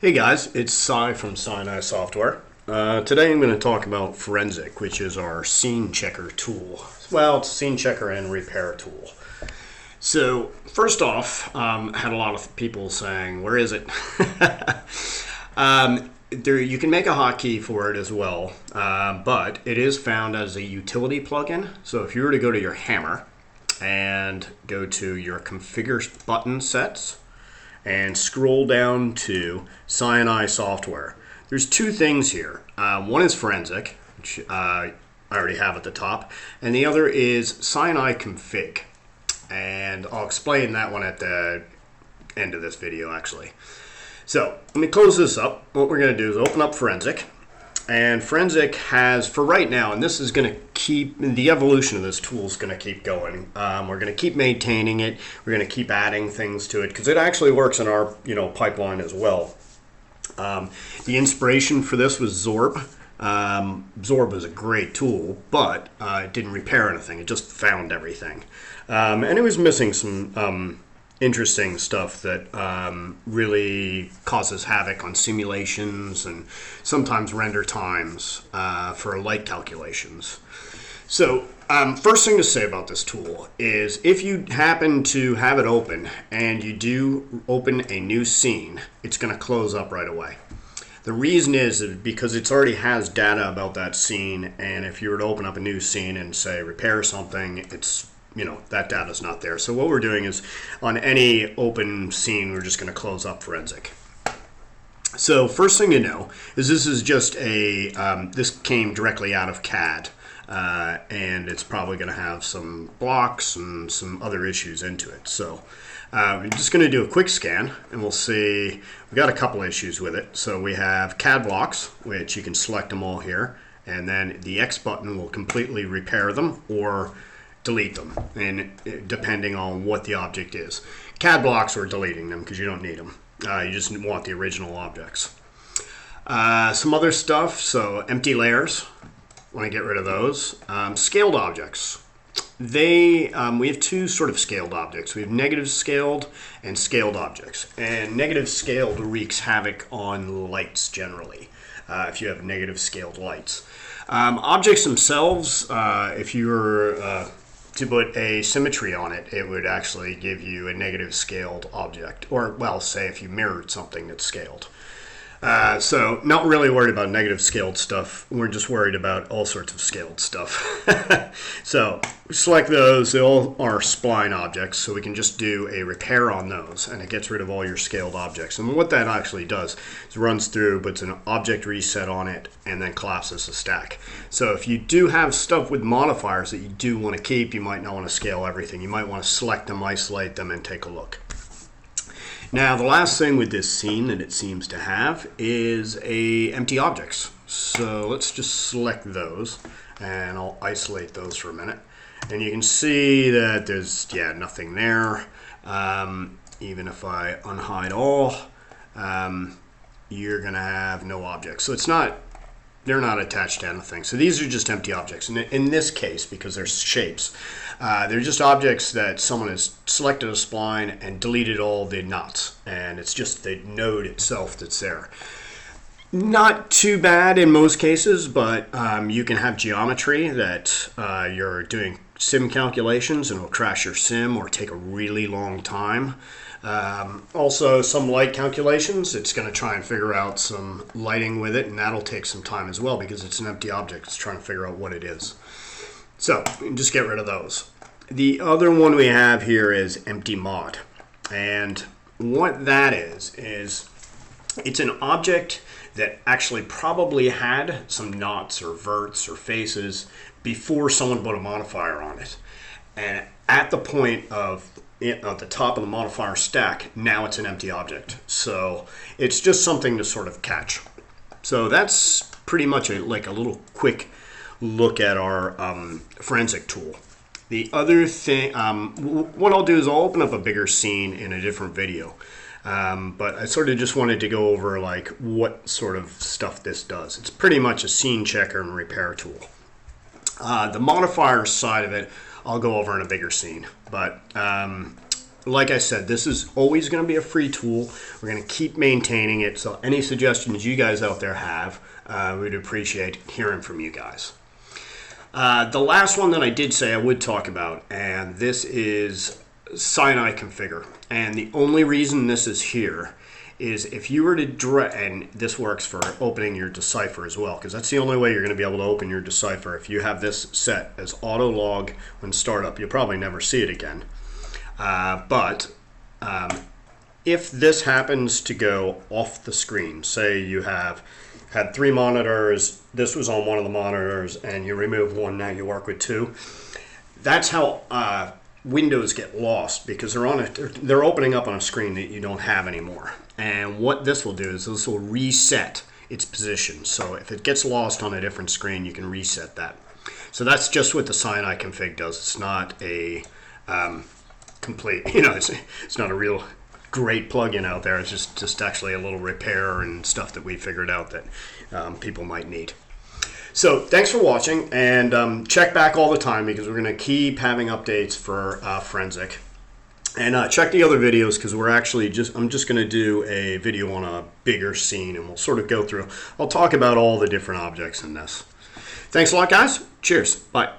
Hey guys, it's Si from SiNi Software. Today I'm going to talk about Forensic, which is our scene checker tool. Well, it's a scene checker and repair tool. So first off, had a lot of people saying, where is it? You can make a hotkey for it as well, but it is found as a utility plugin. So if you were to go to your hammer and go to your configure button sets, and scroll down to SiNi Software. There's two things here. One is Forensic, which I already have at the top, and the other is SiNi Config. And I'll explain that one at the end of this video, actually. So let me close this up. What we're going to do is open up Forensic. And Forensic has, for right now, and this is going to keep, the evolution of this tool is going to keep going. We're going to keep maintaining it. We're going to keep adding things to it because it actually works in our pipeline as well. The inspiration for this was Zorb. Zorb is a great tool, but it didn't repair anything. It just found everything. And it was missing some interesting stuff that really causes havoc on simulations and sometimes render times for light calculations. So first thing to say about this tool is if you happen to have it open and you do open a new scene, it's going to close up right away. The reason is because it already has data about that scene, and if you were to open up a new scene and say repair something, it's that data is not there. So what we're doing is on any open scene, we're just going to close up Forensic. So first thing to know is this is just a, this came directly out of CAD, and it's probably going to have some blocks and some other issues into it. So we're just going to do a quick scan, and we'll see, we got a couple issues with it. So we have CAD blocks, which you can select them all here, and then the X button will completely repair them or delete them, and depending on what the object is. CAD blocks, we're deleting them because you don't need them. You just want the original objects. Some other stuff, so empty layers, want to get rid of those. Scaled objects. We have two sort of scaled objects. We have negative scaled and scaled objects. And negative scaled wreaks havoc on lights generally, if you have negative scaled lights. Objects themselves, if you were to put a symmetry on it, it would actually give you a negative scaled object. Or, well, say if you mirrored something that's scaled. So not really worried about negative scaled stuff. We're just worried about all sorts of scaled stuff. So select those. They all are spline objects, so we can just do a repair on those, and it gets rid of all your scaled objects. And what that actually does is runs through, puts an object reset on it, and then collapses the stack. So if you do have stuff with modifiers that you do want to keep, you might not want to scale everything. You might want to select them, isolate them, and take a look. Now, the last thing with this scene that it seems to have is empty objects. So let's just select those, and I'll isolate those for a minute. And you can see that there's, nothing there. Even if I unhide all, you're going to have no objects. So they're not attached to anything. So these are just empty objects. And in this case, because they're shapes, they're just objects that someone has selected a spline and deleted all the knots. And it's just the node itself that's there. Not too bad in most cases, but you can have geometry that you're doing sim calculations and it'll crash your sim or take a really long time. Also, some light calculations, it's going to try and figure out some lighting with it, and that'll take some time as well because it's an empty object. It's trying to figure out what it is. So, just get rid of those. The other one we have here is empty mod. And what that is it's an object that actually probably had some knots or verts or faces before someone put a modifier on it. And at the point of at the top of the modifier stack, now it's an empty object. So it's just something to sort of catch. So that's pretty much like a little quick look at our forensic tool. The other thing, what I'll do is I'll open up a bigger scene in a different video. But I sort of just wanted to go over like what sort of stuff this does. It's pretty much a scene checker and repair tool. The modifier side of it, I'll go over in a bigger scene. But like I said, this is always going to be a free tool. We're going to keep maintaining it. So any suggestions you guys out there have, we'd appreciate hearing from you guys. The last one that I did say I would talk about, and this is SiNi configure. And the only reason this is here is if you were to and this works for opening your Decipher as well, because that's the only way you're going to be able to open your Decipher. If you have this set as auto log when startup, you'll probably never see it again. If this happens to go off the screen, say you have had 3 monitors, this was on one of the monitors, and you remove one, now you work with 2. That's how windows get lost, because they're opening up on a screen that you don't have anymore. And what this will do is this will reset its position. So if it gets lost on a different screen, you can reset that. So that's just what the SiNi config does. It's not a complete, it's not a real great plugin out there. It's just actually a little repair and stuff that we figured out that people might need. So thanks for watching, and check back all the time, because we're going to keep having updates for Forensic. And check the other videos, because we're actually I'm just going to do a video on a bigger scene, and we'll sort of go through. I'll talk about all the different objects in this. Thanks a lot, guys. Cheers. Bye.